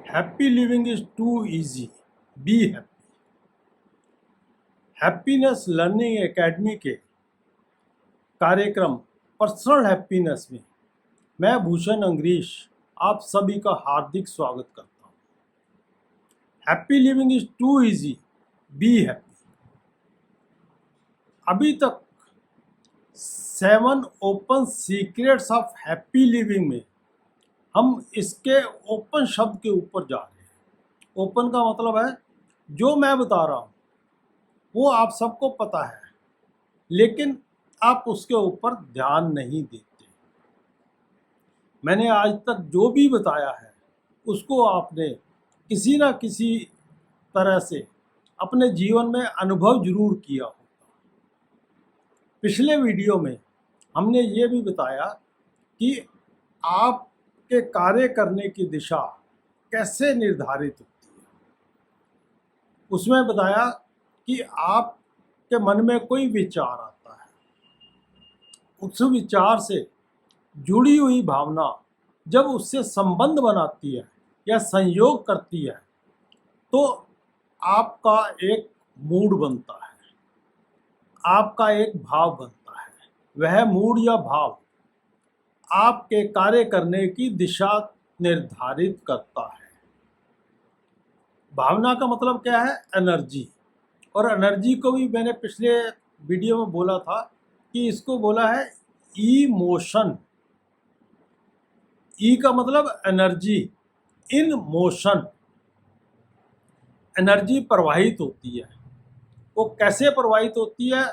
Happy living is too easy, be happy. Happiness learning academy के कार्यक्रम personal happiness में मैं भूषण अंग्रीश आप सभी का हार्दिक स्वागत करता हूँ। Happy living is too easy, be happy. अभी तक 7 open secrets of happy living में हम इसके ओपन शब्द के ऊपर जा रहे हैं। ओपन का मतलब है जो मैं बता रहा हूँ वो आप सबको पता है, लेकिन आप उसके ऊपर ध्यान नहीं देते। मैंने आज तक जो भी बताया है उसको आपने किसी ना किसी तरह से अपने जीवन में अनुभव जरूर किया होगा। पिछले वीडियो में हमने ये भी बताया कि आपके कार्य करने की दिशा कैसे निर्धारित होती है। उसमें बताया कि आपके मन में कोई विचार आता है, उस विचार से जुड़ी हुई भावना जब उससे संबंध बनाती है या संयोग करती है तो आपका एक मूड बनता है, आपका एक भाव बनता है। वह मूड या भाव आपके कार्य करने की दिशा निर्धारित करता है। भावना का मतलब क्या है? एनर्जी। और एनर्जी को भी मैंने पिछले वीडियो में बोला था कि इसको बोला है इमोशन। ई का मतलब एनर्जी, इन मोशन। एनर्जी प्रवाहित होती है। वो कैसे प्रवाहित होती है,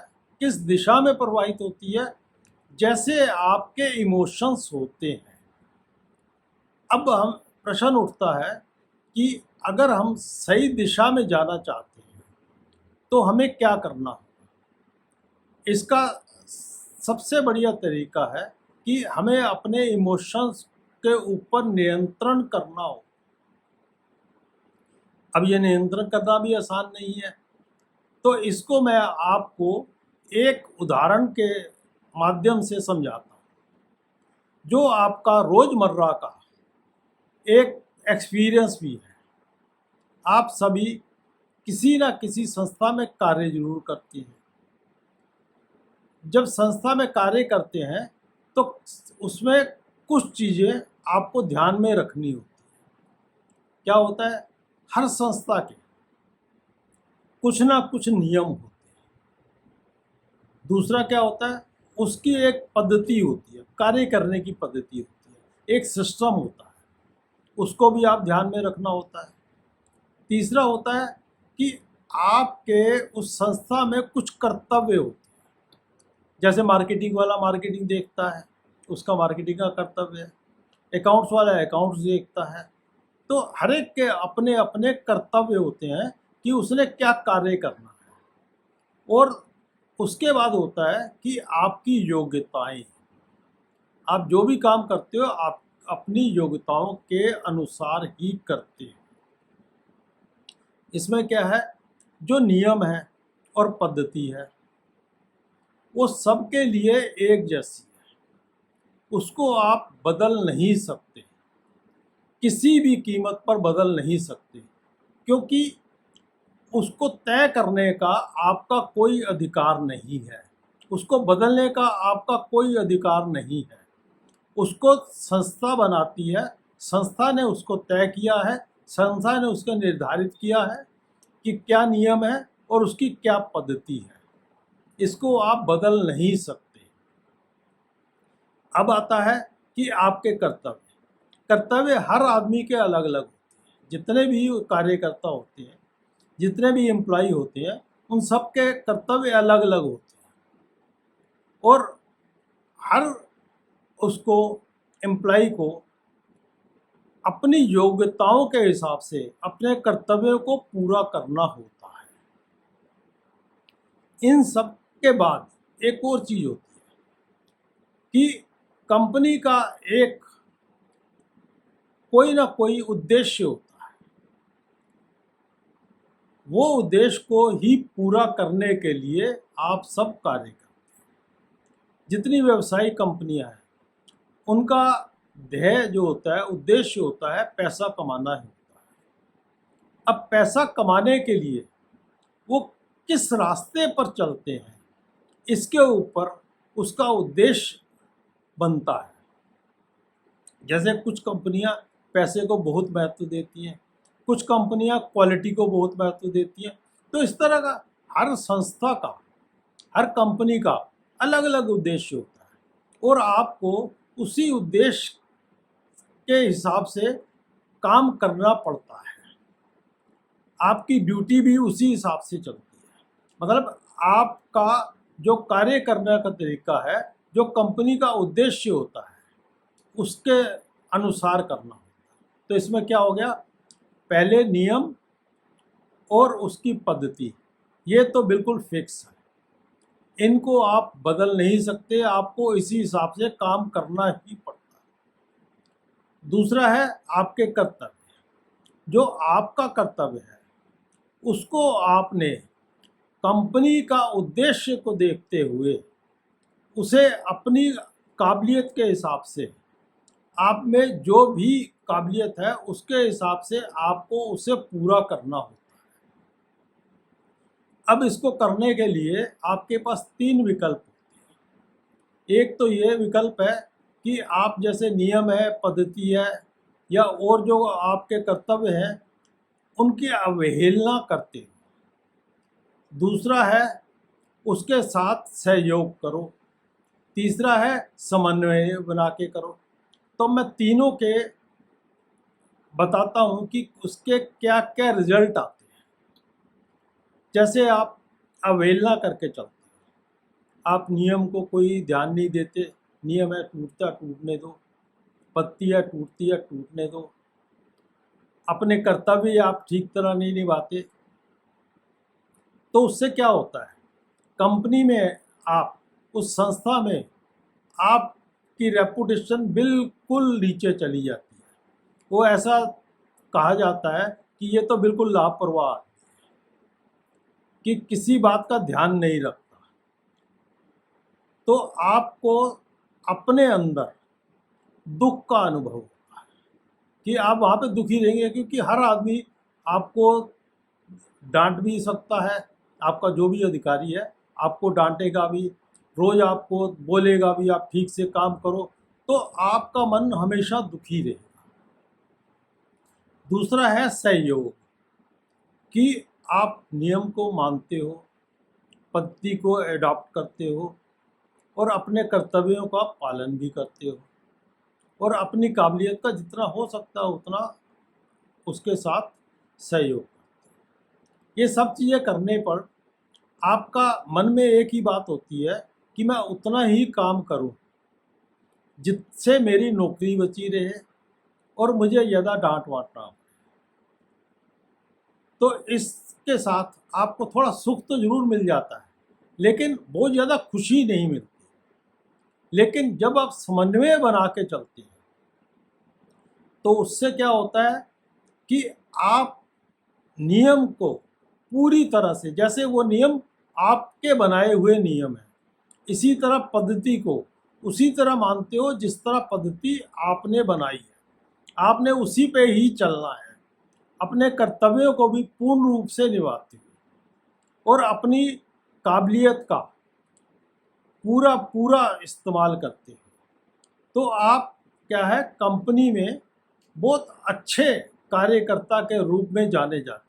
किस दिशा में प्रवाहित होती है? जैसे आपके इमोशंस होते हैं। अब हम प्रश्न उठता है कि अगर हम सही दिशा में जाना चाहते हैं तो हमें क्या करना होगा? इसका सबसे बढ़िया तरीका है कि हमें अपने इमोशंस के ऊपर नियंत्रण करना हो। अब ये नियंत्रण करना भी आसान नहीं है, तो इसको मैं आपको एक उदाहरण के माध्यम से समझाता हूँ, जो आपका रोजमर्रा का एक एक्सपीरियंस भी है। आप सभी किसी ना किसी संस्था में कार्य जरूर करते हैं। जब संस्था में कार्य करते हैं तो उसमें कुछ चीज़ें आपको ध्यान में रखनी होती है। क्या होता है? हर संस्था के कुछ ना कुछ नियम होते हैं। दूसरा क्या होता है? उसकी एक पद्धति होती है, कार्य करने की पद्धति होती है, एक सिस्टम होता है, उसको भी आप ध्यान में रखना होता है। तीसरा होता है कि आपके उस संस्था में कुछ कर्तव्य होते हैं। जैसे मार्केटिंग वाला मार्केटिंग देखता है, उसका मार्केटिंग का कर्तव्य है। अकाउंट्स वाला अकाउंट्स देखता है। तो हर एक के अपने अपने कर्तव्य होते हैं कि उसने क्या कार्य करना है। और उसके बाद होता है कि आपकी योग्यताएं। आप जो भी काम करते हो आप अपनी योग्यताओं के अनुसार ही करते हो। इसमें क्या है? जो नियम है और पद्धति है वो सबके लिए एक जैसी है, उसको आप बदल नहीं सकते, किसी भी कीमत पर बदल नहीं सकते, क्योंकि उसको तय करने का आपका कोई अधिकार नहीं है, उसको बदलने का आपका कोई अधिकार नहीं है। उसको संस्था बनाती है, संस्था ने उसको तय किया है, संस्था ने उसको निर्धारित किया है कि क्या नियम है और उसकी क्या पद्धति है। इसको आप बदल नहीं सकते। अब आता है कि आपके कर्तव्य। कर्तव्य हर आदमी के अलग अलग होते हैं। जितने भी कार्यकर्ता होते हैं, जितने भी एम्प्लॉय होते हैं, उन सब के कर्तव्य अलग अलग होते हैं। और हर उसको एम्प्लॉय को अपनी योग्यताओं के हिसाब से अपने कर्तव्यों को पूरा करना होता है। इन सब के बाद एक और चीज़ होती है कि कंपनी का एक कोई ना कोई उद्देश्य होता है। वो उद्देश्य को ही पूरा करने के लिए आप सब कार्य करते हैं। जितनी व्यवसायिक कंपनियां हैं उनका ध्येय जो होता है, उद्देश्य होता है पैसा कमाना ही होता है। अब पैसा कमाने के लिए वो किस रास्ते पर चलते हैं, इसके ऊपर उसका उद्देश्य बनता है। जैसे कुछ कंपनियां पैसे को बहुत महत्व देती हैं, कुछ कंपनियां क्वालिटी को बहुत महत्व देती हैं। तो इस तरह का हर संस्था का, हर कंपनी का अलग अलग उद्देश्य होता है और आपको उसी उद्देश्य के हिसाब से काम करना पड़ता है। आपकी ड्यूटी भी उसी हिसाब से चलती है। मतलब आपका जो कार्य करने का तरीका है, जो कंपनी का उद्देश्य होता है, उसके अनुसार करना होता है। तो इसमें क्या हो गया, पहले नियम और उसकी पद्धति, ये तो बिल्कुल फिक्स है, इनको आप बदल नहीं सकते, आपको इसी हिसाब से काम करना ही पड़ता है। दूसरा है आपके कर्तव्य। जो आपका कर्तव्य है उसको आपने कंपनी का उद्देश्य को देखते हुए उसे अपनी काबिलियत के हिसाब से, आप में जो भी काबिलियत है उसके हिसाब से आपको उसे पूरा करना होता है। अब इसको करने के लिए आपके पास 3 विकल्प होते हैं। एक तो ये विकल्प है कि आप जैसे नियम है, पद्धति है या और जो आपके कर्तव्य हैं उनकी अवहेलना करते हो। दूसरा है उसके साथ सहयोग करो। तीसरा है समन्वय बना के करो। तो मैं तीनों के बताता हूँ कि उसके क्या क्या रिजल्ट आते हैं। जैसे आप अवहेलना करके चलते हैं, आप नियम को कोई ध्यान नहीं देते, नियम है टूटता टूटने दो, पत्ती है टूटती है टूटने दो, अपने कर्तव्य आप ठीक तरह नहीं निभाते, तो उससे क्या होता है, कंपनी में, आप उस संस्था में आपकी रेपुटेशन बिल्कुल नीचे चली जाती है। वो ऐसा कहा जाता है कि ये तो बिल्कुल लापरवाह है, कि किसी बात का ध्यान नहीं रखता। तो आपको अपने अंदर दुख का अनुभव होता है कि आप वहाँ पे दुखी रहेंगे, क्योंकि हर आदमी आपको डांट भी सकता है, आपका जो भी अधिकारी है आपको डांटेगा भी, रोज़ आपको बोलेगा भी आप ठीक से काम करो, तो आपका मन हमेशा दुखी रहेगा। दूसरा है सहयोग, कि आप नियम को मानते हो, पद्धति को एडॉप्ट करते हो और अपने कर्तव्यों का पालन भी करते हो और अपनी काबिलियत का जितना हो सकता है उतना उसके साथ सहयोग। ये सब चीज़ें करने पर आपका मन में एक ही बात होती है कि मैं उतना ही काम करूं जिससे मेरी नौकरी बची रहे और मुझे ज़्यादा डांट वाट ना हो। तो इसके साथ आपको थोड़ा सुख तो ज़रूर मिल जाता है, लेकिन बहुत ज़्यादा खुशी नहीं मिलती। लेकिन जब आप समन्वय बना के चलते हैं तो उससे क्या होता है कि आप नियम को पूरी तरह से, जैसे वो नियम आपके बनाए हुए नियम है, इसी तरह पद्धति को उसी तरह मानते हो जिस तरह पद्धति आपने बनाई है, आपने उसी पे ही चलना है। अपने कर्तव्यों को भी पूर्ण रूप से निभाते हो और अपनी काबिलियत का पूरा पूरा इस्तेमाल करते हो, तो आप क्या है, कंपनी में बहुत अच्छे कार्यकर्ता के रूप में जाने जाते हो।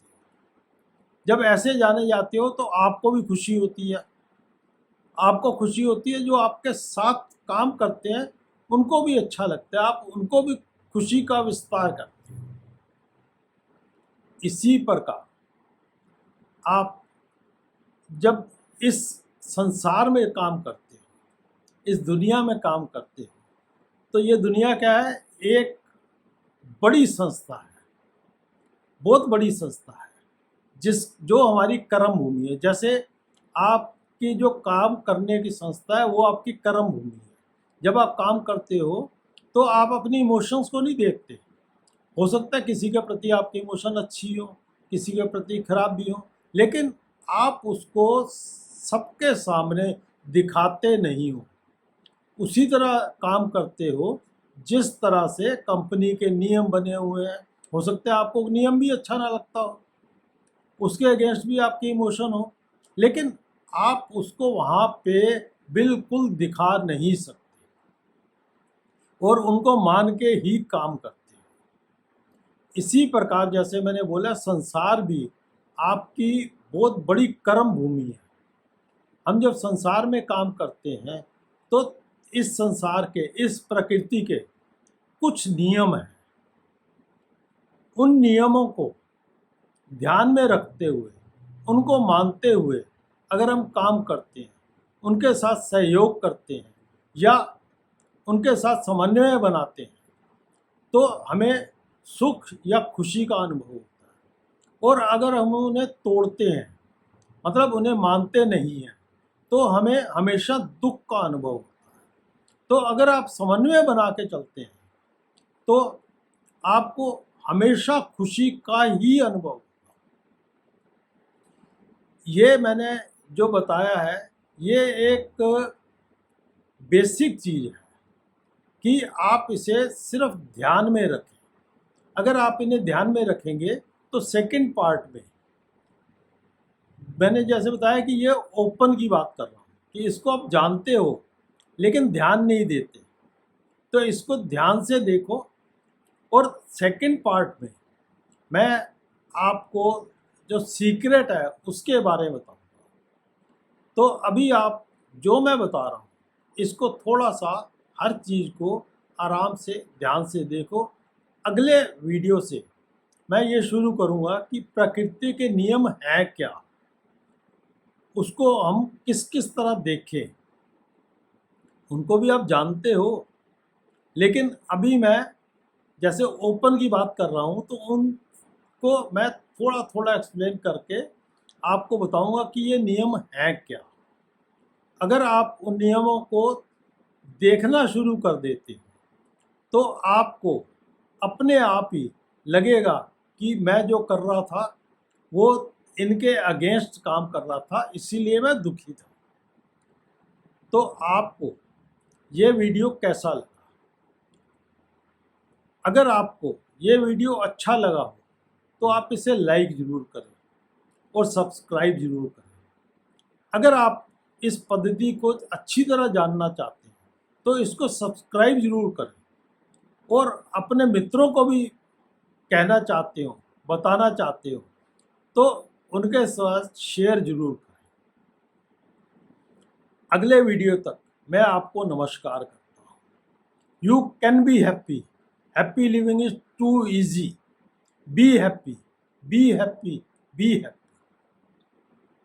जब ऐसे जाने जाते हो तो आपको भी खुशी होती है, आपको खुशी होती है, जो आपके साथ काम करते हैं उनको भी अच्छा लगता है, आप उनको भी खुशी का विस्तार करते हो। इसी प्रकार आप जब इस संसार में काम करते हो, इस दुनिया में काम करते हो, तो ये दुनिया क्या है, एक बड़ी संस्था है, बहुत बड़ी संस्था है, जो हमारी कर्म भूमि है। जैसे आपकी जो काम करने की संस्था है वो आपकी कर्म भूमि है। जब आप काम करते हो तो आप अपनी इमोशंस को नहीं देखते। हो सकता है किसी के प्रति आपकी इमोशन अच्छी हो, किसी के प्रति खराब भी हो, लेकिन आप उसको सबके सामने दिखाते नहीं हो। उसी तरह काम करते हो जिस तरह से कंपनी के नियम बने हुए हैं। हो सकता है आपको नियम भी अच्छा ना लगता हो, उसके अगेंस्ट भी आपके इमोशन हो, लेकिन आप उसको वहाँ पे बिल्कुल दिखा नहीं सकते और उनको मान के ही काम करते हैं। इसी प्रकार जैसे मैंने बोला, संसार भी आपकी बहुत बड़ी कर्म भूमि है। हम जब संसार में काम करते हैं तो इस संसार के, इस प्रकृति के कुछ नियम हैं। उन नियमों को ध्यान में रखते हुए, उनको मानते हुए अगर हम काम करते हैं, उनके साथ सहयोग करते हैं या उनके साथ समन्वय बनाते हैं, तो हमें सुख या खुशी का अनुभव होता है। और अगर हम उन्हें तोड़ते हैं, मतलब उन्हें मानते नहीं हैं, तो हमें हमेशा दुख का अनुभव होता है। तो अगर आप समन्वय बना के चलते हैं तो आपको हमेशा खुशी का ही अनुभव होगा। ये मैंने जो बताया है ये एक बेसिक चीज़ है कि आप इसे सिर्फ ध्यान में रखें। अगर आप इन्हें ध्यान में रखेंगे तो सेकंड पार्ट में मैंने जैसे बताया कि ये ओपन की बात कर रहा हूँ कि इसको आप जानते हो लेकिन ध्यान नहीं देते, तो इसको ध्यान से देखो। और सेकंड पार्ट में मैं आपको जो सीक्रेट है उसके बारे में बताऊंगा। तो अभी आप जो मैं बता रहा हूँ इसको थोड़ा सा, हर चीज़ को आराम से ध्यान से देखो। अगले वीडियो से मैं ये शुरू करूँगा कि प्रकृति के नियम हैं क्या, उसको हम किस किस तरह देखें। उनको भी आप जानते हो, लेकिन अभी मैं जैसे ओपन की बात कर रहा हूँ तो उनको मैं थोड़ा थोड़ा एक्सप्लेन करके आपको बताऊंगा कि ये नियम हैं क्या। अगर आप उन नियमों को देखना शुरू कर देते हैं तो आपको अपने आप ही लगेगा कि मैं जो कर रहा था वो इनके अगेंस्ट काम कर रहा था, इसीलिए मैं दुखी था। तो आपको ये वीडियो कैसा लगा? अगर आपको ये वीडियो अच्छा लगा हो तो आप इसे लाइक ज़रूर करें और सब्सक्राइब ज़रूर करें। अगर आप इस पद्धति को अच्छी तरह जानना चाहते हैं तो इसको सब्सक्राइब ज़रूर करें और अपने मित्रों को भी कहना चाहते हो, बताना चाहते हो तो उनके साथ शेयर ज़रूर करें। अगले वीडियो तक मैं आपको नमस्कार करता हूँ। You can be happy, happy living is too easy. Be happy, be happy, be happy.